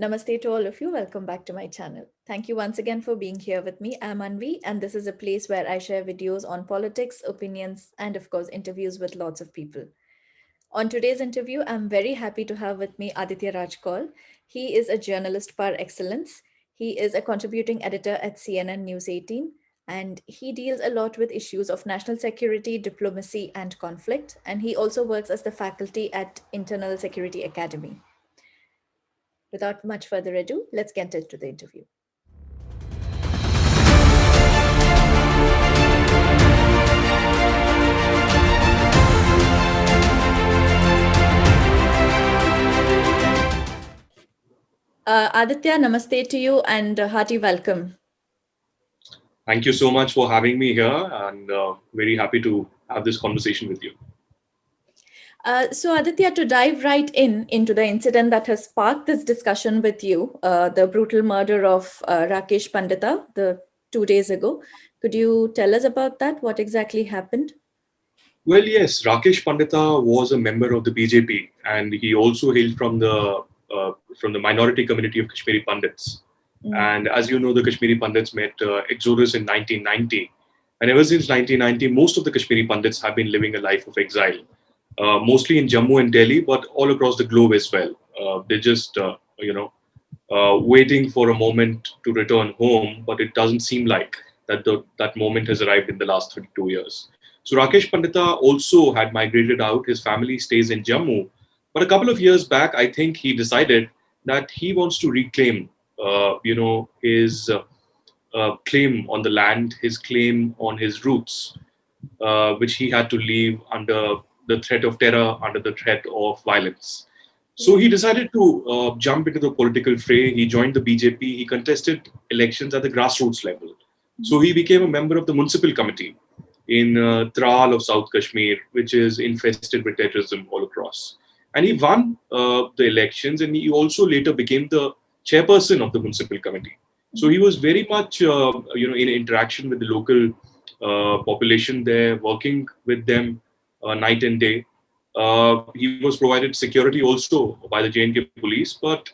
Namaste to all of you. Welcome back to my channel. Thank you once again for being here with me. I'm Anvi, and this is a place where I share videos on politics, opinions, and of course, interviews with lots of people. On today's interview, I'm very happy to have with me Aditya Rajkol. He is a journalist par excellence. He is a contributing editor at CNN News 18, and he deals a lot with issues of national security, diplomacy, and conflict. And he also works as the faculty at Internal Security Academy. Without much further ado, let's get into the interview. Aditya, namaste to you and hearty welcome. Thank you so much for having me here, and very happy to have this conversation with you. So Aditya, to dive right into the incident that has sparked this discussion with you, the brutal murder of Rakesh Pandita the 2 days ago, could you tell us about that? What exactly happened? Well, yes, Rakesh Pandita was a member of the BJP, and he also hailed from the minority community of Kashmiri Pandits. And as you know, the Kashmiri Pandits met Exodus in 1990, and ever since 1990, most of the Kashmiri Pandits have been living a life of exile, mostly in Jammu and Delhi, but all across the globe as well. They're just waiting for a moment to return home, but it doesn't seem like that moment has arrived in the last 32 years. So Rakesh Pandita also had migrated out. His family stays in Jammu, but a couple of years back, I think he decided that he wants to reclaim, his claim on the land, his claim on his roots, which he had to leave under the threat of terror, under the threat of violence. So he decided to jump into the political fray. He joined the BJP. He contested elections at the grassroots level. So he became a member of the municipal committee in Tral of South Kashmir, which is infested with terrorism all across. And he won the elections, and he also later became the chairperson of the municipal committee. So he was very much, in interaction with the local population there, working with them night and day. He was provided security also by the J&K police. But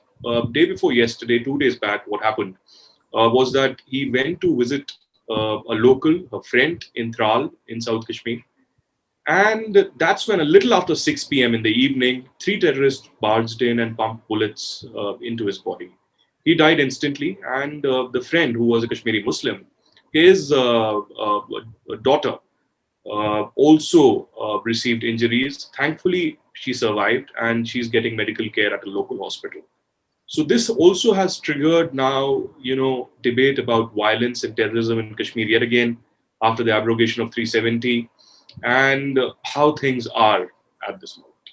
day before yesterday, 2 days back, what happened was that he went to visit a friend in Tral in South Kashmir. And that's when, a little after 6 p.m. in the evening, three terrorists barged in and pumped bullets into his body. He died instantly, and the friend, who was a Kashmiri Muslim, his daughter, also received injuries. Thankfully, she survived, and she's getting medical care at a local hospital. So this also has triggered now, debate about violence and terrorism in Kashmir yet again after the abrogation of 370, and how things are at this moment.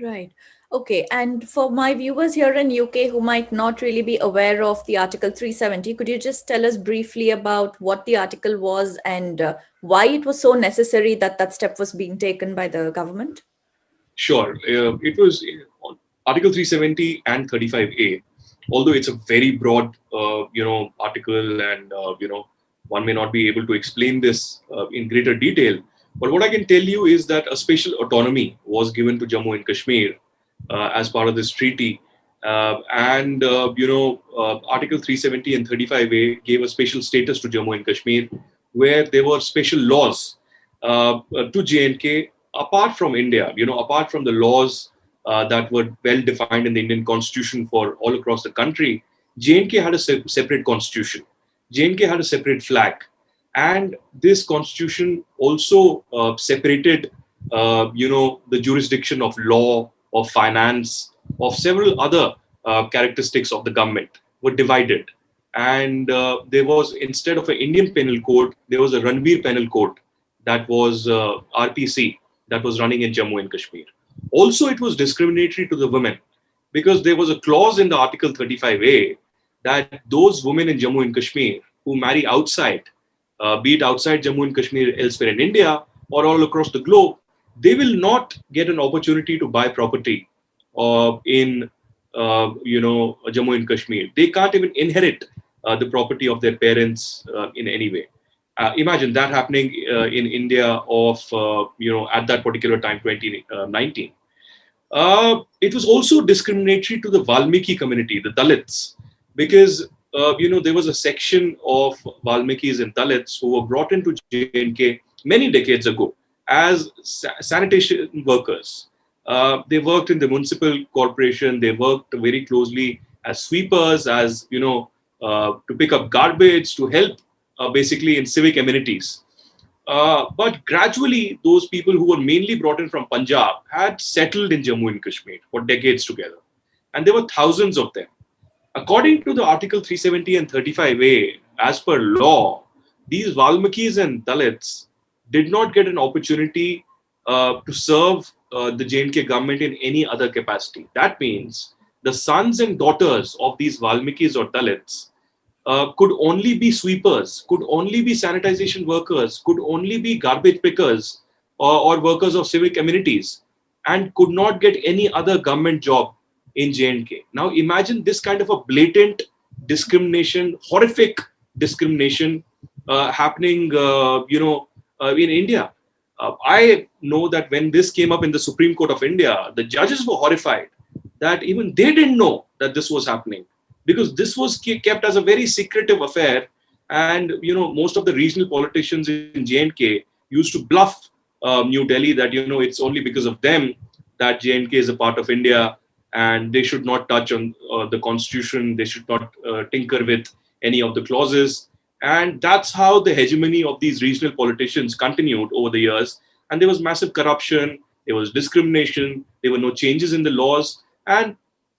Right. Okay. And for my viewers here in UK who might not really be aware of the Article 370, could you just tell us briefly about what the article was and why it was so necessary that that step was being taken by the government? Sure. It was on Article 370 and 35A. Although it's a very broad, article, and one may not be able to explain this in greater detail. But what I can tell you is that a special autonomy was given to Jammu and Kashmir as part of this treaty. Article 370 and 35A gave a special status to Jammu and Kashmir, where there were special laws to J&K apart from India, apart from the laws that were well defined in the Indian constitution for all across the country. J&K had a separate constitution. J&K had a separate flag. And this constitution also separated, the jurisdiction of law, of finance, of several other characteristics of the government were divided. And there was, instead of an Indian penal code, there was a Ranveer penal code that was RPC that was running in Jammu and Kashmir. Also, it was discriminatory to the women because there was a clause in the Article 35A that those women in Jammu and Kashmir who marry outside, be it outside Jammu and Kashmir, elsewhere in India or all across the globe, they will not get an opportunity to buy property in Jammu and Kashmir. They can't even inherit the property of their parents in any way. Imagine that happening in India of at that particular time, 2019. It was also discriminatory to the Valmiki community, the Dalits, because there was a section of Valmikis and Dalits who were brought into J&K many decades ago as sanitation workers. They worked in the municipal corporation. They worked very closely as sweepers, as to pick up garbage, to help basically in civic amenities. But gradually, those people who were mainly brought in from Punjab had settled in Jammu and Kashmir for decades together. And there were thousands of them. According to the Article 370 and 35A, as per law, these Valmikis and Dalits did not get an opportunity to serve the J&K government in any other capacity. That means the sons and daughters of these Valmikis or Dalits could only be sweepers, could only be sanitization workers, could only be garbage pickers or workers of civic amenities, and could not get any other government job in J&K. Now imagine this kind of a blatant discrimination, horrific discrimination happening, in India. I know that when this came up in the Supreme Court of India, the judges were horrified that even they didn't know that this was happening, because this was kept as a very secretive affair. And most of the regional politicians in J&K used to bluff New Delhi that it's only because of them that J&K is a part of India, and they should not touch on the constitution. They should not tinker with any of the clauses. And that's how the hegemony of these regional politicians continued over the years. And there was massive corruption, there was discrimination, there were no changes in the laws, and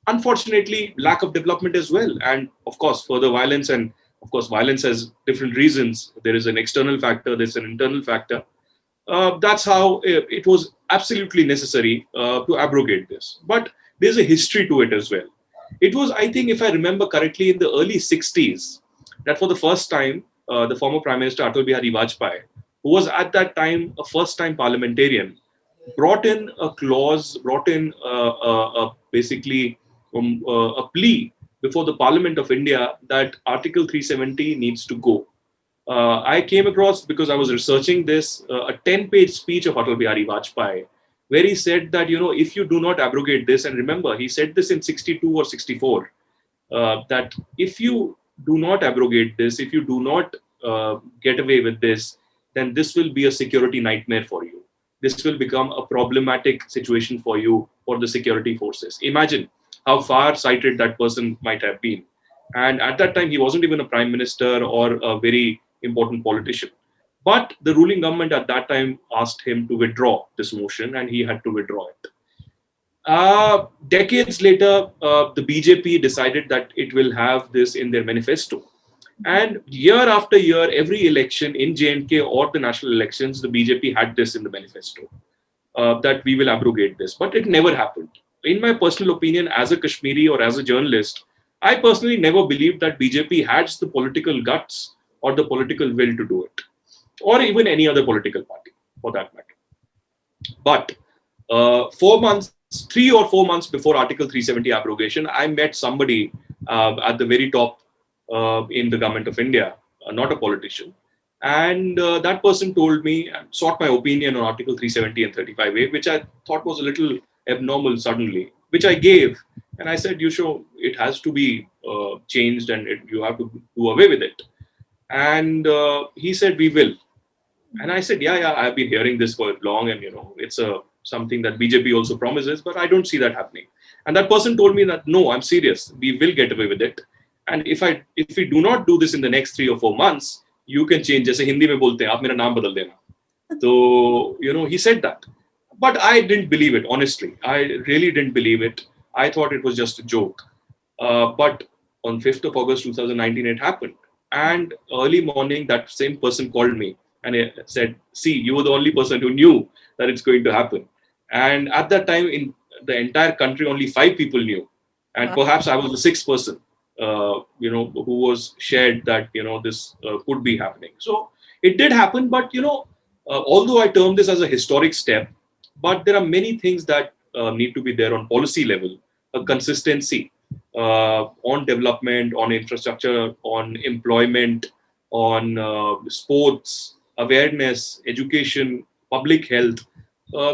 unfortunately lack of development as well. And of course further violence. And of course violence has different reasons. There is an external factor, there's an internal factor. That's how it was absolutely necessary to abrogate this. But there's a history to it as well. It was, I think, if I remember correctly, in the early 60s that for the first time the former Prime Minister Atal Bihari Vajpayee, who was at that time a first time parliamentarian, brought in a clause, brought in basically a plea before the Parliament of India that Article 370 needs to go. I came across, because I was researching this, a 10-page speech of Atal Bihari Vajpayee, where he said that, if you do not abrogate this, and remember, he said this in 62 or 64, that if you do not abrogate this, if you do not get away with this, then this will be a security nightmare for you. This will become a problematic situation for you, for the security forces. Imagine how far-sighted that person might have been. And at that time, he wasn't even a prime minister or a very important politician. But the ruling government at that time asked him to withdraw this motion, and he had to withdraw it. Decades later, the BJP decided that it will have this in their manifesto. And year after year, every election in J&K or the national elections, the BJP had this in the manifesto, that we will abrogate this. But it never happened. In my personal opinion, as a Kashmiri or as a journalist, I personally never believed that BJP had the political guts or the political will to do it, or even any other political party for that matter. But 4 months, 3 or 4 months before Article 370 abrogation, I met somebody at the very top in the government of India, not a politician. And that person told me and sought my opinion on Article 370 and 35A, which I thought was a little abnormal suddenly, which I gave. And I said, it has to be changed, and you have to do away with it. And he said, we will. And I said, yeah, I've been hearing this for long, and it's something that BJP also promises, but I don't see that happening. And that person told me that, no, I'm serious. We will get away with it. And if we do not do this in the next 3 or 4 months, you can change. Jaise Hindi mein bolte hain, aap mera naam badal dena. So, he said that. But I didn't believe it, honestly. I really didn't believe it. I thought it was just a joke. But on 5th of August 2019, it happened. And early morning, that same person called me and he said, see, you were the only person who knew that it's going to happen. And at that time, in the entire country, only 5 people knew. And perhaps I was the 6th person, who was shared that, this could be happening. So it did happen. But, although I term this as a historic step, but there are many things that need to be there on policy level, a consistency on development, on infrastructure, on employment, on sports, awareness, education, public health.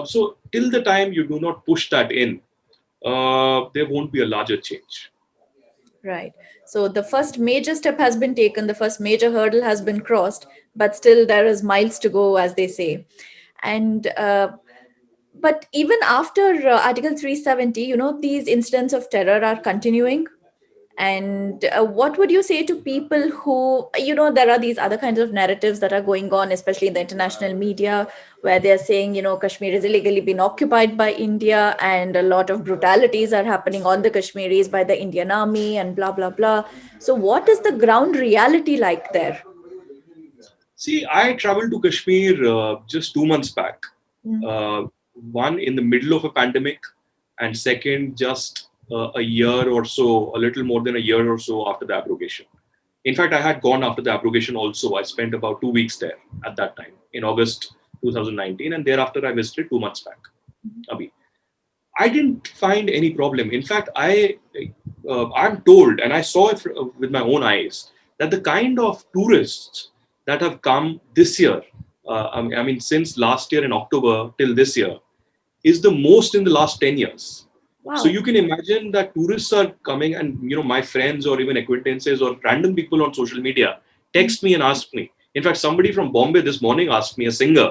So till the time you do not push that in, there won't be a larger change. Right. So the first major step has been taken, the first major hurdle has been crossed, but still there is miles to go, as they say. And but even after Article 370, these incidents of terror are continuing. And what would you say to people who, there are these other kinds of narratives that are going on, especially in the international media, where they're saying, Kashmir is illegally been occupied by India and a lot of brutalities are happening on the Kashmiris by the Indian army and blah, blah, blah. So, what is the ground reality like there? See, I traveled to Kashmir just 2 months back. Mm. Uh, One in the middle of a pandemic, and second just a year or so, a little more than a year or so after the abrogation. In fact, I had gone after the abrogation also. I spent about 2 weeks there at that time in August 2019, and thereafter I visited 2 months back. Abhi. I didn't find any problem. In fact, I'm told, and I saw it with my own eyes, that the kind of tourists that have come this year, I mean, since last year in October till this year, is the most in the last 10 years. So Wow. you can imagine that tourists are coming, and my friends or even acquaintances or random people on social media text me and ask me. In fact, somebody from Bombay this morning asked me, a singer,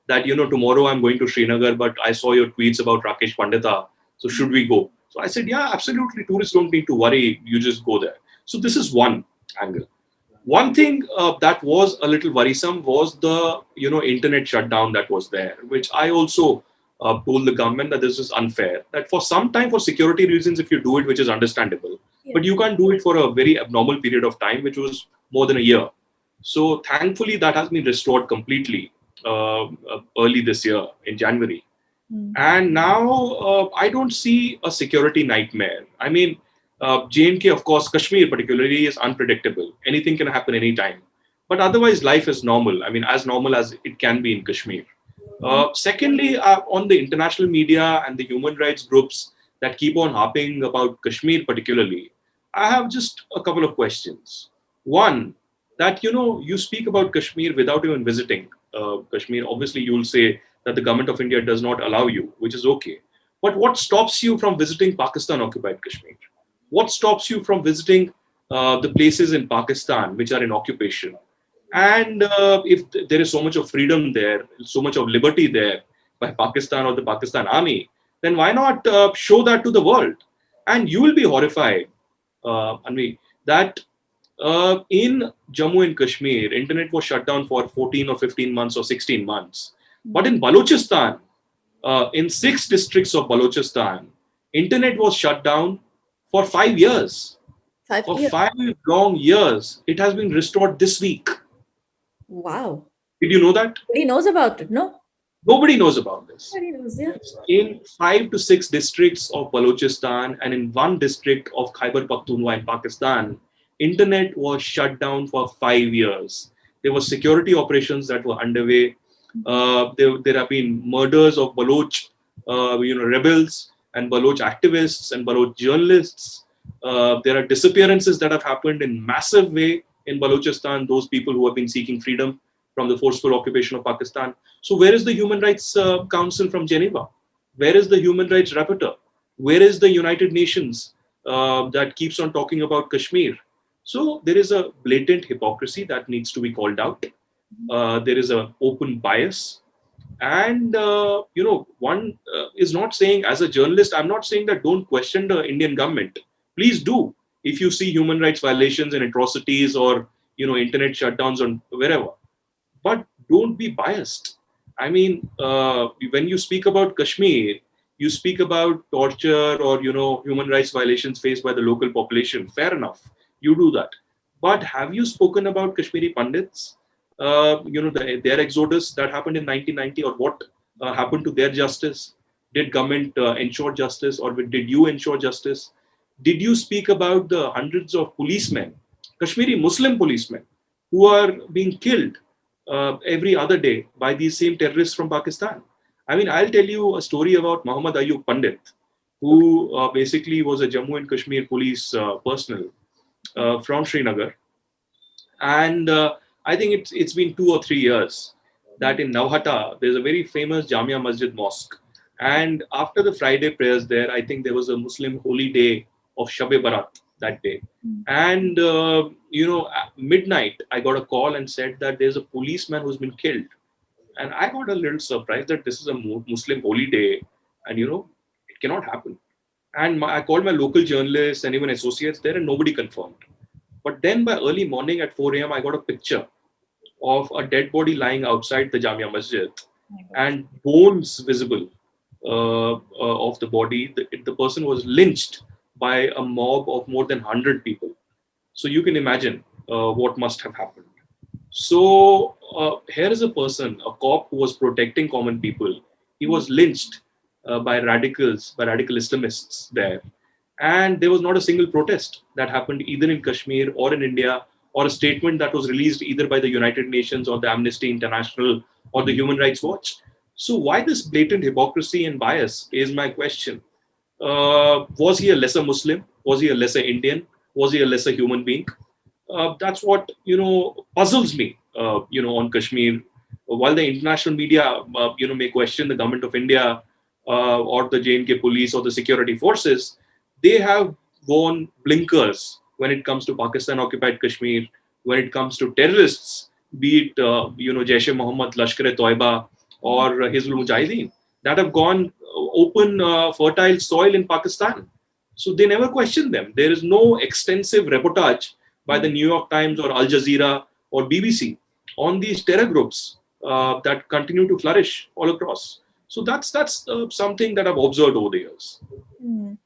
that tomorrow I'm going to Srinagar, but I saw your tweets about Rakesh Pandita. So should we go? So I said, yeah, absolutely. Tourists don't need to worry. You just go there. So this is one angle. One thing that was a little worrisome was the internet shutdown that was there, which I also told the government that this is unfair. That for some time, for security reasons, if you do it, which is understandable, Yeah. but you can't do it for a very abnormal period of time, which was more than a year. So thankfully, that has been restored completely early this year in January. Mm. And now I don't see a security nightmare. I mean, J&K, of course, Kashmir particularly is unpredictable. Anything can happen anytime. But otherwise, life is normal. I mean, as normal as it can be in Kashmir. Secondly, on the international media and the human rights groups that keep on harping about Kashmir particularly, I have just a couple of questions. One, that you speak about Kashmir without even visiting Kashmir. Obviously, you'll say that the government of India does not allow you, which is okay. But what stops you from visiting Pakistan occupied Kashmir? What stops you from visiting the places in Pakistan which are in occupation? And if there is so much of freedom there, so much of liberty there by Pakistan or the Pakistan army, then why not show that to the world? And you will be horrified, Anvi, that in Jammu and Kashmir, internet was shut down for 14 or 15 months or 16 months. But in Balochistan, in 6 districts of Balochistan, internet was shut down for 5 years. Five For years. 5 long years, it has been restored this week. Wow. Did you know that? Nobody knows about it, no? Nobody knows about this. Nobody knows, yeah. In 5 to 6 districts of Balochistan and in one district of Khyber Pakhtunkhwa in Pakistan, internet was shut down for 5 years. There were security operations that were underway. There have been murders of Baloch, rebels and Baloch activists and Baloch journalists. There are disappearances that have happened in massive way in Balochistan. Those people who have been seeking freedom from the forceful occupation of Pakistan. So where is the Human Rights Council from Geneva? Where is the Human Rights Rapporteur? Where is the United Nations that keeps on talking about Kashmir? So there is a blatant hypocrisy that needs to be called out. There is an open bias. And, one is not saying, as a journalist, I'm not saying that don't question the Indian government. Please do. If you see human rights violations and atrocities or, internet shutdowns on wherever, but don't be biased. I mean, when you speak about Kashmir, you speak about torture or human rights violations faced by the local population. Fair enough, you do that. But have you spoken about Kashmiri Pandits? Their exodus that happened in 1990, or what happened to their justice? Did government ensure justice, or did you ensure justice? Did you speak about the hundreds of policemen, Kashmiri Muslim policemen, who are being killed every other day by these same terrorists from Pakistan? I mean, I'll tell you a story about Muhammad Ayub Pandit, who basically was a Jammu and Kashmir police personnel from Srinagar. And I think it's been 2 or 3 years that in Nauhata, there's a very famous Jamia Masjid mosque And after the Friday prayers there, I think there was a Muslim holy day of Shab-e Barat that day. Mm. And, at midnight, I got a call and said that there's a policeman who's been killed. And I got a little surprised that this is a Muslim holy day and, it cannot happen. And I called my local journalists and even associates there and nobody confirmed. But then by early morning at 4 a.m., I got a picture of a dead body lying outside the Jamia Masjid My gosh. and bones visible of the body. The person was lynched by a mob of more than 100 people. So you can imagine what must have happened. So here is a person, a cop who was protecting common people. He was lynched by radicals, by radical Islamists there. And there was not a single protest that happened either in Kashmir or in India, or a statement that was released either by the United Nations or the Amnesty International or the Human Rights Watch. So why this blatant hypocrisy and bias is my question. Was he a lesser Muslim? Was he a lesser Indian? Was he a lesser human being? That's what puzzles me. On Kashmir, while the international media may question the government of India or the J&K police or the security forces, they have worn blinkers when it comes to Pakistan occupied Kashmir, when it comes to terrorists, be it Jaish-e-Mohammed, Lashkar-e-Toiba, or Hizbul Mujahideen, that have gone open fertile soil in Pakistan. So they never question them. There is no extensive reportage by the New York Times or Al Jazeera or BBC on these terror groups that continue to flourish all across. So that's something that I've observed over the years. Mm.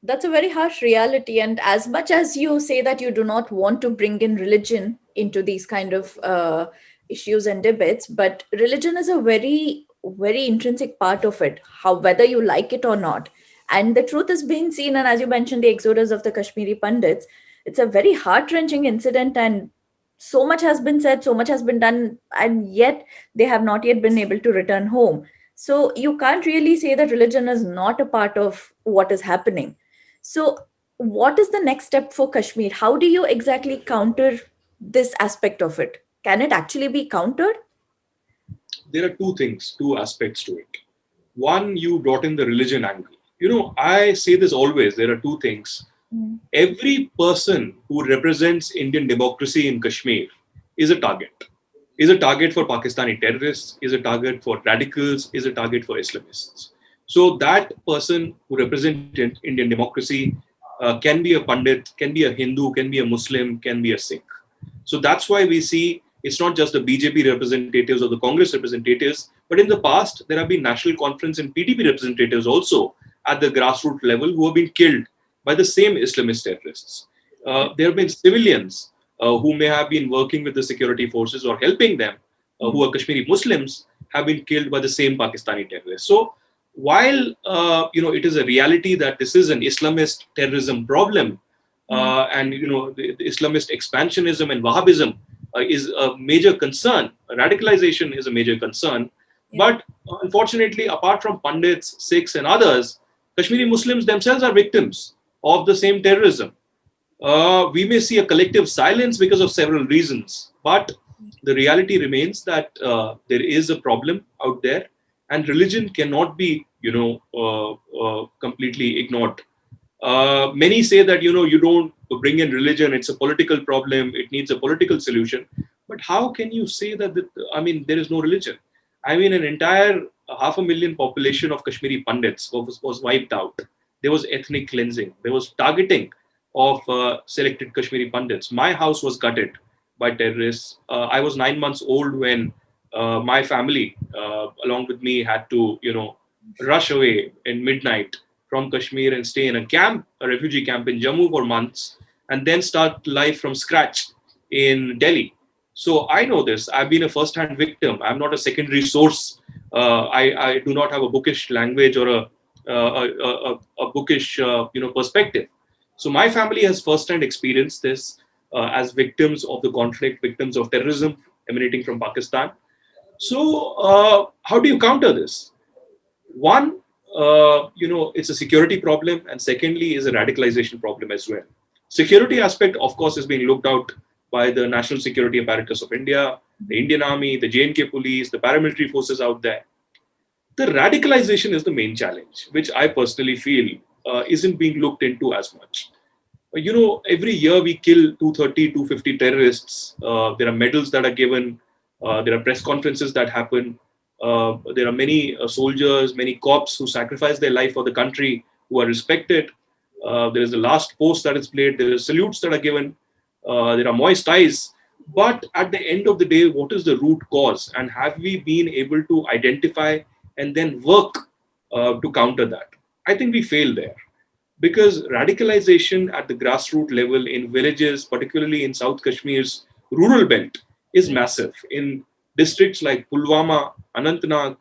That's a very harsh reality. And as much as you say that you do not want to bring in religion into these kind of issues and debates, but religion is a very, very intrinsic part of it, how whether you like it or not. And the truth is being seen. And as you mentioned, the exodus of the Kashmiri Pandits, it's a very heart wrenching incident. And so much has been said, so much has been done, and yet they have not yet been able to return home. So you can't really say that religion is not a part of what is happening. So, what is the next step for Kashmir? How do you exactly counter this aspect of it? Can it actually be countered? There are two aspects to it. One, you brought in the religion angle. I say this always. There are two things. Mm. Every person who represents Indian democracy in Kashmir is a target. Is a target for Pakistani terrorists, is a target for radicals, is a target for Islamists. So that person who represents Indian democracy can be a Pandit, can be a Hindu, can be a Muslim, can be a Sikh. So that's why we see it's not just the BJP representatives or the Congress representatives, but in the past, there have been National Conference and PDP representatives also at the grassroots level who have been killed by the same Islamist terrorists. There have been civilians who may have been working with the security forces or helping them, who are Kashmiri Muslims, have been killed by the same Pakistani terrorists. So while it is a reality that this is an Islamist terrorism problem, and the Islamist expansionism and Wahhabism is a major concern. Radicalization is a major concern. Yeah. But unfortunately, apart from Pandits, Sikhs, and others, Kashmiri Muslims themselves are victims of the same terrorism. We may see a collective silence because of several reasons, but the reality remains that there is a problem out there, and religion cannot be, completely ignored. Many say that you don't bring in religion; it's a political problem. It needs a political solution. But how can you say that? There is no religion. An entire 500,000 population of Kashmiri Pandits was wiped out. There was ethnic cleansing. There was targeting of selected Kashmiri Pandits. My house was gutted by terrorists. I was 9 months old when my family, along with me, had to, rush away in midnight from Kashmir and stay in a camp, a refugee camp in Jammu for months, and then start life from scratch in Delhi. So I know this. I've been a first-hand victim. I'm not a secondary source. I do not have a bookish language or a bookish perspective. So my family has first-hand experienced this as victims of the conflict, victims of terrorism emanating from Pakistan. So how do you counter this? One, it's a security problem, and secondly, is a radicalization problem as well. Security aspect, of course, is being looked out by the national security apparatus of India, the Indian Army, the J&K police, the paramilitary forces out there. The radicalization is the main challenge, which I personally feel isn't being looked into as much. Every year we kill 230, 250 terrorists. There are medals that are given. There are press conferences that happen. There are many soldiers, many cops who sacrifice their life for the country, who are respected. There is the last post that is played. There are salutes that are given. There are moist eyes. But at the end of the day, what is the root cause? And have we been able to identify and then work to counter that? I think we fail there, because radicalization at the grassroots level in villages, particularly in South Kashmir's rural belt, is massive. In districts like Pulwama, Anantnag,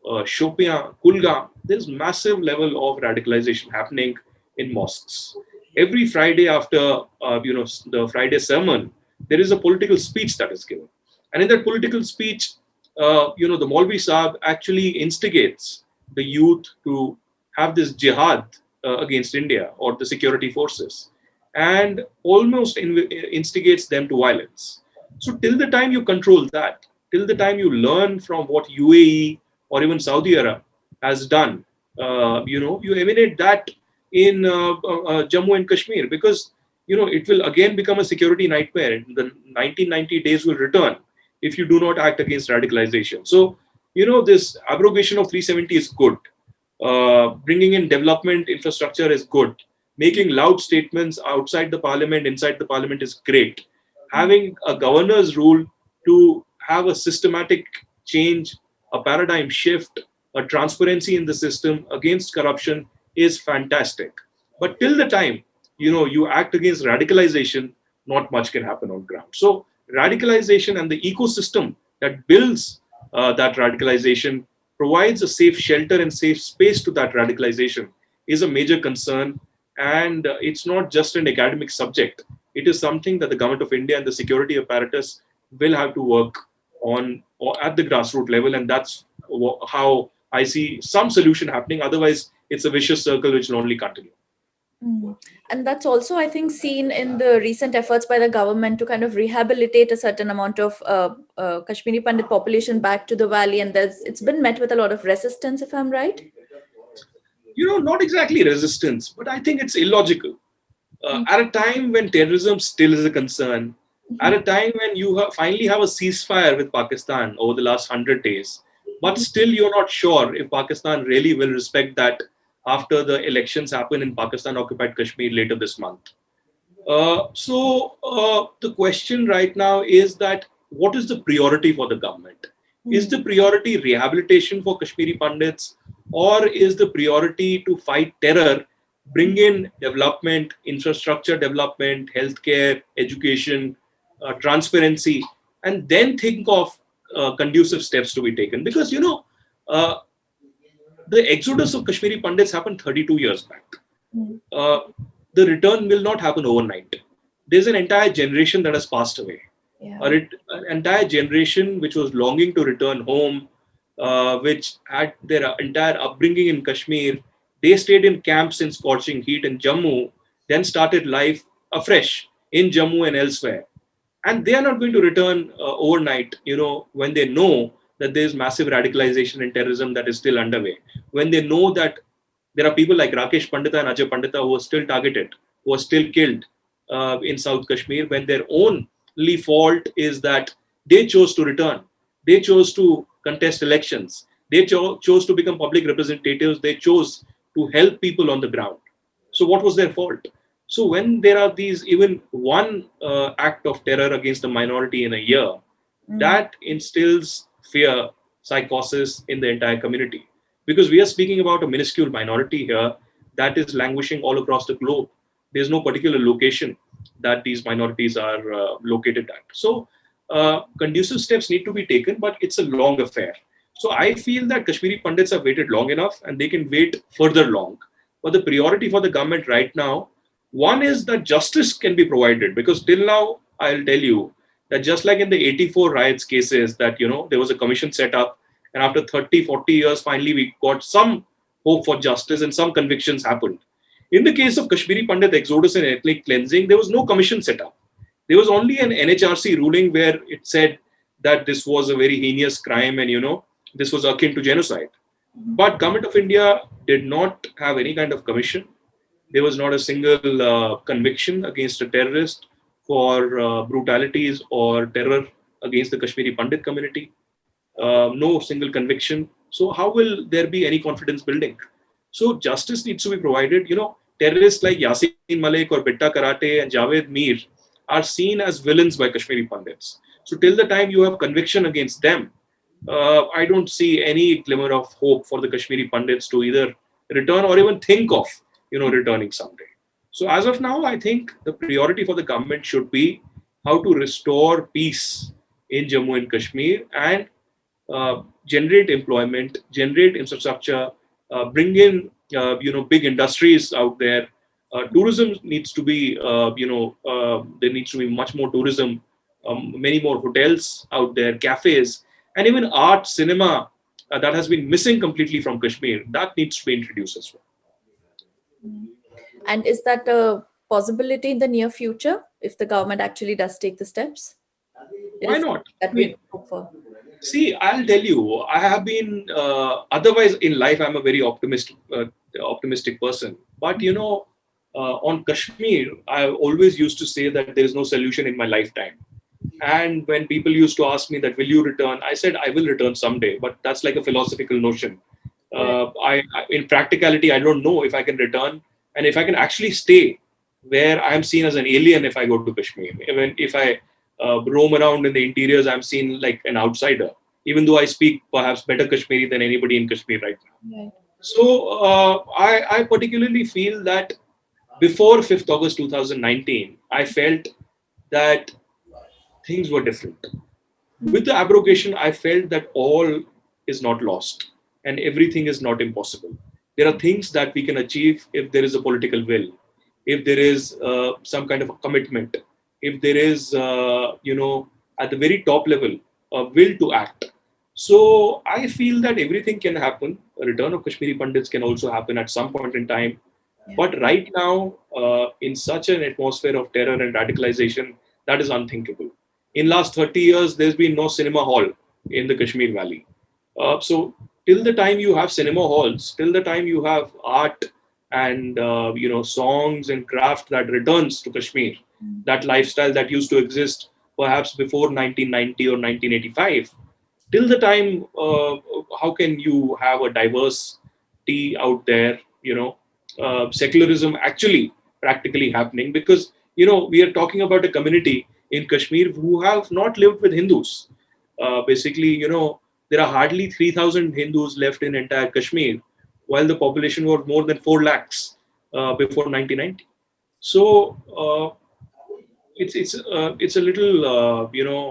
Shopian, Kulgam, there's massive level of radicalization happening in mosques. Every Friday after the Friday sermon, there is a political speech that is given, and in that political speech, the Maulvi Saab actually instigates the youth to have this jihad against India or the security forces, and almost instigates them to violence. So till the time you control that, till the time you learn from what UAE or even Saudi Arabia has done, you emanate that in Jammu and Kashmir, because it will again become a security nightmare. The 1990 days will return if you do not act against radicalization. So this abrogation of 370 is good. Bringing in development infrastructure is good. Making loud statements outside the parliament, inside the parliament is great. Having a governor's rule to have a systematic change, a paradigm shift, a transparency in the system against corruption is fantastic. But till the time you act against radicalization, not much can happen on ground. So radicalization and the ecosystem that builds that radicalization, provides a safe shelter and safe space to that radicalization, is a major concern. And it's not just an academic subject. It is something that the government of India and the security apparatus will have to work on or at the grassroots level. And that's how I see some solution happening. Otherwise, it's a vicious circle which will only continue. Mm. And that's also, I think, seen in the recent efforts by the government to kind of rehabilitate a certain amount of Kashmiri Pandit population back to the valley, and it's been met with a lot of resistance, if I'm right. Not exactly resistance, but I think it's illogical. At a time when terrorism still is a concern, at a time when you finally have a ceasefire with Pakistan over the last 100 days, but still you're not sure if Pakistan really will respect that after the elections happen in Pakistan-occupied Kashmir later this month. So the question right now is that what is the priority for the government? Is the priority rehabilitation for Kashmiri Pandits, or is the priority to fight terror, bring in development, infrastructure development, healthcare, education, transparency, and then think of conducive steps to be taken? Because, the exodus of Kashmiri Pandits happened 32 years back. The return will not happen overnight. There's an entire generation that has passed away. Yeah. An entire generation which was longing to return home, which had their entire upbringing in Kashmir. They stayed in camps in scorching heat in Jammu, then started life afresh in Jammu and elsewhere. And they are not going to return overnight, when they know that there's massive radicalization and terrorism that is still underway. When they know that there are people like Rakesh Pandita and Ajay Pandita who are still targeted, who are still killed in South Kashmir, when their only fault is that they chose to return. They chose to contest elections. They chose to become public representatives. They chose to help people on the ground. So what was their fault? So when there are these, even one act of terror against a minority in a year, that instills fear, psychosis in the entire community. Because we are speaking about a minuscule minority here that is languishing all across the globe. There's no particular location that these minorities are located at. So conducive steps need to be taken, but it's a long affair. So I feel that Kashmiri Pandits have waited long enough and they can wait further long. But the priority for the government right now, one is that justice can be provided, because till now, I'll tell you that just like in the 84 riots cases that, there was a commission set up, and after 30, 40 years, finally we got some hope for justice and some convictions happened. In the case of Kashmiri Pandit exodus and ethnic cleansing, there was no commission set up. There was only an NHRC ruling where it said that this was a very heinous crime and, this was akin to genocide. But Government of India did not have any kind of commission. There was not a single conviction against a terrorist for brutalities or terror against the Kashmiri Pandit community. No single conviction. So how will there be any confidence building? So justice needs to be provided. Terrorists like Yasin Malik or Bitta Karate and Javed Mir are seen as villains by Kashmiri Pandits. So till the time you have conviction against them, I don't see any glimmer of hope for the Kashmiri Pandits to either return or even think of, returning someday. So as of now, I think the priority for the government should be how to restore peace in Jammu and Kashmir and generate employment, generate infrastructure, bring in big industries out there. Tourism needs to be there needs to be much more tourism, many more hotels out there, cafes, and even art, cinema that has been missing completely from Kashmir. That needs to be introduced as well. And is that a possibility in the near future if the government actually does take the steps? It Why is not? that I we mean, hope for. see, I'll tell you, I have been, otherwise in life, I'm a very optimistic person. But, on Kashmir, I always used to say that there is no solution in my lifetime. And when people used to ask me that, will you return? I said, I will return someday, but that's like a philosophical notion. Right. In practicality, I don't know if I can return and if I can actually stay where I'm seen as an alien if I go to Kashmir. Even if I roam around in the interiors, I'm seen like an outsider, even though I speak perhaps better Kashmiri than anybody in Kashmir right now. Right. So I particularly feel that before 5th August 2019, I felt that things were different. With the abrogation, I felt that all is not lost and everything is not impossible. There are things that we can achieve if there is a political will, if there is some kind of a commitment, if there is, at the very top level, a will to act. So I feel that everything can happen. A return of Kashmiri Pandits can also happen at some point in time. Yeah. But right now, in such an atmosphere of terror and radicalization, that is unthinkable. In last 30 years, there's been no cinema hall in the Kashmir Valley. So till the time you have cinema halls, till the time you have art and songs and craft that returns to Kashmir, that lifestyle that used to exist perhaps before 1990 or 1985, till the time, how can you have a diversity out there, secularism actually practically happening? Because, we are talking about a community in Kashmir who have not lived with Hindus. Basically, there are hardly 3,000 Hindus left in entire Kashmir, while the population was more than 4 lakhs before 1990. So it's a little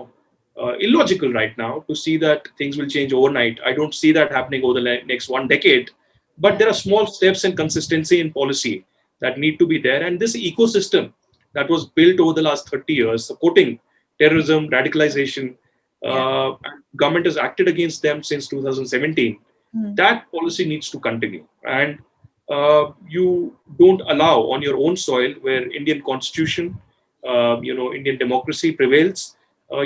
illogical right now to see that things will change overnight. I don't see that happening over the next 1 decade, but there are small steps and consistency in policy that need to be there. And this ecosystem that was built over the last 30 years, supporting terrorism, radicalization, Yeah. government has acted against them since 2017. That policy needs to continue. And you don't allow on your own soil where Indian constitution, Indian democracy prevails.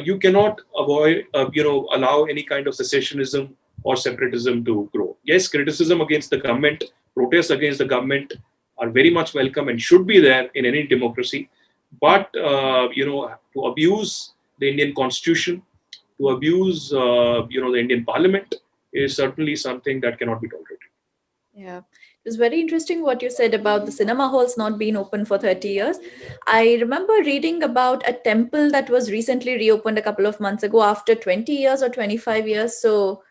You cannot avoid, allow any kind of secessionism or separatism to grow. Yes, criticism against the government, protests against the government are very much welcome and should be there in any democracy. But, to abuse the Indian constitution, to abuse, the Indian parliament is certainly something that cannot be tolerated. Yeah. It was very interesting what you said about the cinema halls not being open for 30 years. I remember reading about a temple that was recently reopened a couple of months ago after 20 years or 25 years. So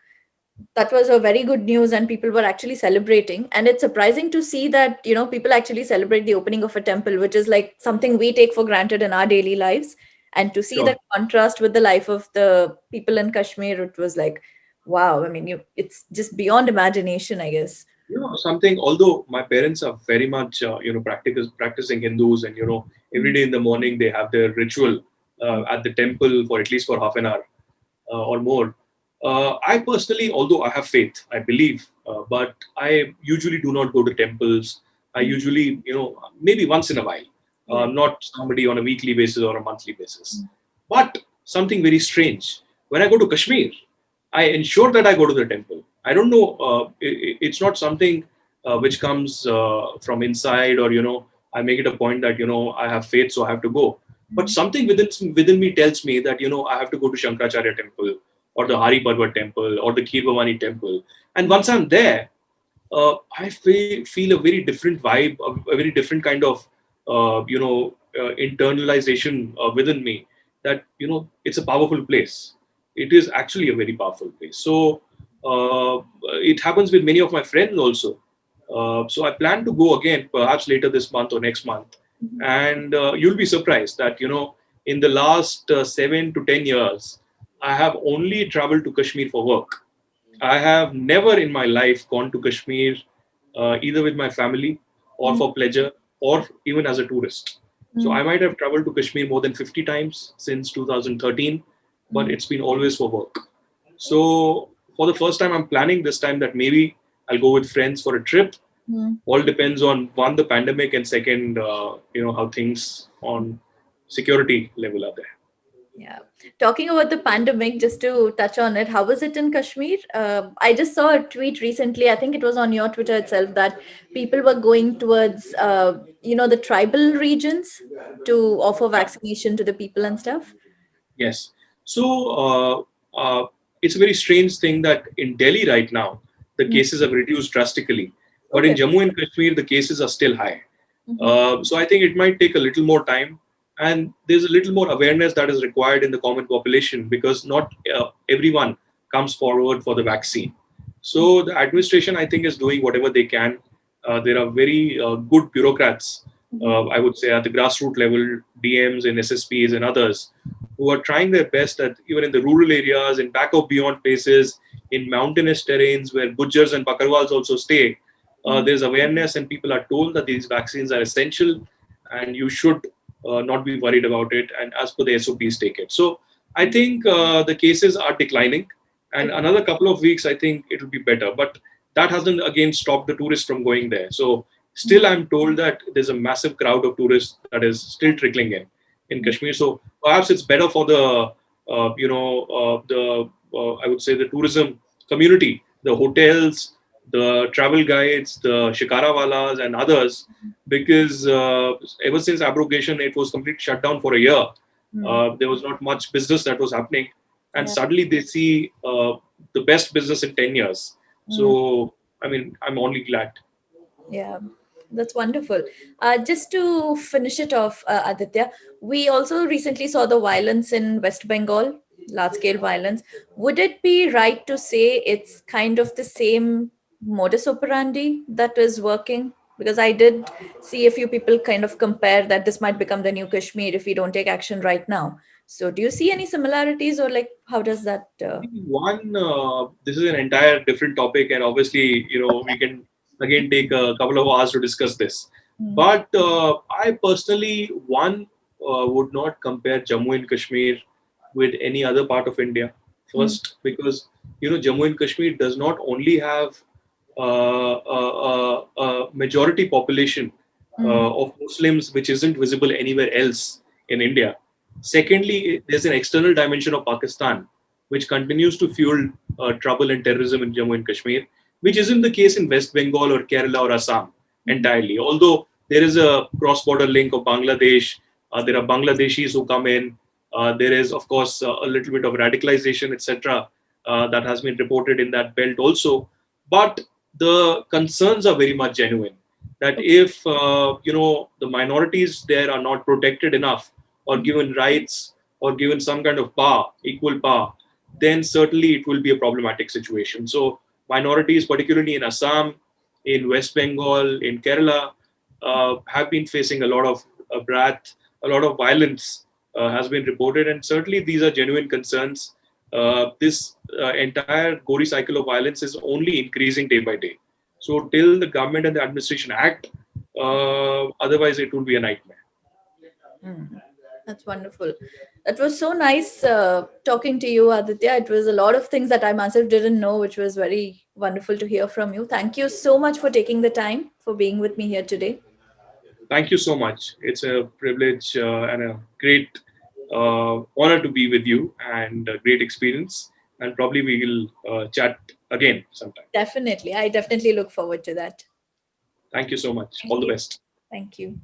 that was a very good news and people were actually celebrating. And it's surprising to see that, people actually celebrate the opening of a temple, which is like something we take for granted in our daily lives. And to see Sure. that contrast with the life of the people in Kashmir, it was like, wow. I mean, it's just beyond imagination, I guess. Something, although my parents are very much practicing Hindus, and every day in the morning they have their ritual at the temple for at least for half an hour or more. I personally, although I have faith, I believe, but I usually do not go to temples. I usually, maybe once in a while, not somebody on a weekly basis or a monthly basis. But something very strange. When I go to Kashmir, I ensure that I go to the temple. I don't know. It's not something which comes from inside, or I make it a point that I have faith, so I have to go. But Mm. something within me tells me that I have to go to Shankaracharya temple, or the Hari Parvat temple, or the Kheer Bhavani temple. And once I'm there, I feel a very different vibe, a very different kind of internalization within me. That it's a powerful place. It is actually a very powerful place. So it happens with many of my friends also. So I plan to go again, perhaps later this month or next month, Mhm. and you'll be surprised that in the last 7 to 10 years, I have only traveled to Kashmir for work. I have never in my life gone to Kashmir either with my family or Mm. for pleasure or even as a tourist. So Mm. I might have traveled to Kashmir more than 50 times since 2013, but Mm. it's been always for work. So for the first time, I'm planning this time that maybe I'll go with friends for a trip. Mm. All depends on one, the pandemic, and second, how things on security level are there. Yeah. Talking about the pandemic, just to touch on it, how was it in Kashmir? I just saw a tweet recently, I think it was on your Twitter itself, that people were going towards, the tribal regions to offer vaccination to the people and stuff. Yes. So it's a very strange thing that in Delhi right now, the Mm. cases have reduced drastically. But in Okay. Jammu and Kashmir, the cases are still high. Hmm. So I think it might take a little more time. And there's a little more awareness that is required in the common population, because not everyone comes forward for the vaccine. So the administration, I think, is doing whatever they can. There are very good bureaucrats, Hmm. I would say, at the grassroots level, DMs and SSPs and others, who are trying their best that even in the rural areas, in back of beyond places, in mountainous terrains where Gujars and Bakarwals also stay, there's awareness and people are told that these vaccines are essential and you should not be worried about it. And as per the SOPs, take it. So I think the cases are declining, and Okay. another couple of weeks, I think it will be better. But that hasn't again stopped the tourists from going there. So still, I'm told that there's a massive crowd of tourists that is still trickling in Kashmir. So perhaps it's better for the I would say the tourism community, the hotels, the travel guides, the shikarawalas, and others, because ever since abrogation, it was completely shut down for a year. Mm. There was not much business that was happening, and Yeah. suddenly they see the best business in 10 years. Mm. So I mean, I'm only glad. Yeah, that's wonderful. Just to finish it off, Aditya, we also recently saw the violence in West Bengal, large scale violence. Would it be right to say it's kind of the same modus operandi that is working? Because I did see a few people kind of compare that this might become the new Kashmir if we don't take action right now. So, do you see any similarities, or like how does that? One, this is an entire different topic, and obviously, we can again take a couple of hours to discuss this. Mm. But I personally, one, would not compare Jammu and Kashmir with any other part of India. Mm. First, because Jammu and Kashmir does not only have a majority population Mm. of Muslims, which isn't visible anywhere else in India. Secondly, there's an external dimension of Pakistan, which continues to fuel trouble and terrorism in Jammu and Kashmir, which isn't the case in West Bengal or Kerala or Assam Mhm. entirely. Although there is a cross-border link of Bangladesh, there are Bangladeshis who come in. There is, of course, a little bit of radicalization, etc., that has been reported in that belt also. But the concerns are very much genuine. That if the minorities there are not protected enough, or given rights, or given some kind of power, equal power, then certainly it will be a problematic situation. So minorities, particularly in Assam, in West Bengal, in Kerala, have been facing a lot of wrath, a lot of violence has been reported, and certainly these are genuine concerns. This entire gory cycle of violence is only increasing day by day. So till the government and the administration act, otherwise it will be a nightmare. Mm. That's wonderful. That was so nice talking to you, Aditya. It was a lot of things that I myself didn't know, which was very wonderful to hear from you. Thank you so much for taking the time for being with me here today. Thank you so much. It's a privilege and a great honor to be with you, and a great experience. and probably we will chat again sometime. Definitely. I definitely look forward to that. Thank you so much. Thank All the you. best. Thank you.